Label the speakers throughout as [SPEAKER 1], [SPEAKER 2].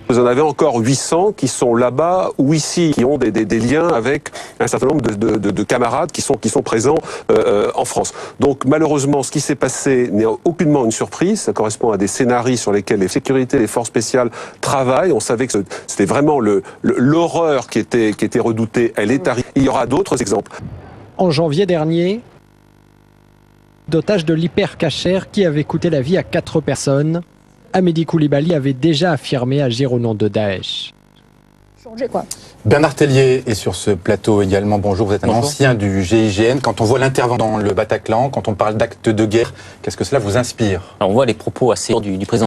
[SPEAKER 1] Vous en avez encore 800 qui sont là-bas ou ici, qui ont des liens avec un certain nombre de camarades qui sont présents en France. Donc malheureusement, ce qui s'est passé n'est aucunement une surprise. Ça correspond à des scénarios sur lesquels les sécurités, les forces spéciales travaillent. On savait que c'était vraiment l'horreur qui était redoutée. Elle est arrivée. Il y aura d'autres exemples.
[SPEAKER 2] En janvier dernier, d'otages de l'hypercacher qui avait coûté la vie à 4 personnes. Hamidi Koulibaly avait déjà affirmé agir au nom de Daesh.
[SPEAKER 3] Bernard Tellier est sur ce plateau également. Bonjour, vous êtes un ancien du GIGN. Quand on voit l'intervention dans le Bataclan, quand on parle d'actes de guerre, qu'est-ce que cela vous inspire?
[SPEAKER 4] Alors on voit les propos assez forts du président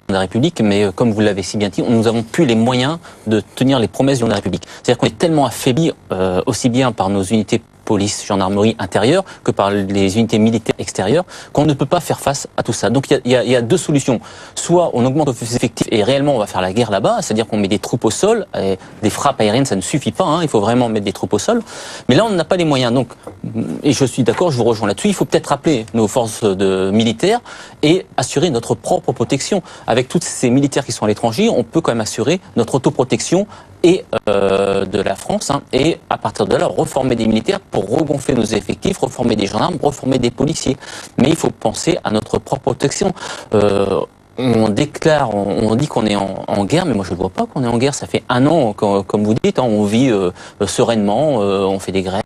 [SPEAKER 4] de la République, mais comme vous l'avez si bien dit, nous n'avons plus les moyens de tenir les promesses de la République. C'est-à-dire qu'on est tellement affaibli, aussi bien par nos unités police, gendarmerie intérieure que par les unités militaires extérieures, qu'on ne peut pas faire face à tout ça. Donc il y a deux solutions. Soit on augmente nos effectifs et réellement on va faire la guerre là-bas, c'est-à-dire qu'on met des troupes au sol, et des frappes aériennes ça ne suffit pas, il faut vraiment mettre des troupes au sol. Mais là on n'a pas les moyens. Donc, et je suis d'accord, je vous rejoins là-dessus, il faut peut-être rappeler nos forces militaires et assurer notre propre protection. Avec tous ces militaires qui sont à l'étranger, on peut quand même assurer notre autoprotection et de la France, et à partir de là, reformer des militaires pour regonfler nos effectifs, reformer des gendarmes, reformer des policiers. Mais il faut penser à notre propre protection. On déclare, on dit qu'on est en guerre, mais moi je ne vois pas qu'on est en guerre. Ça fait 1 an, comme vous dites, on vit sereinement, on fait des grèves.